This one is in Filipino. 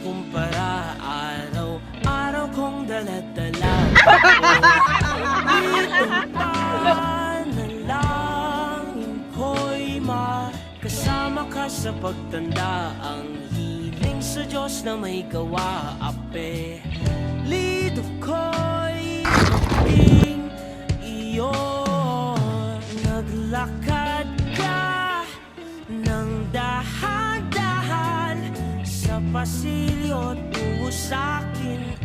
kumpara, araw-araw kong dala-dala. Panalangin ko'y makasama ka sa pagtanda. Ang hiling sa Diyos na may gawa. Apelido ko'y maging iyo. Naglakad ka ng dahan-dahan sa pasilyo't buo sa'kin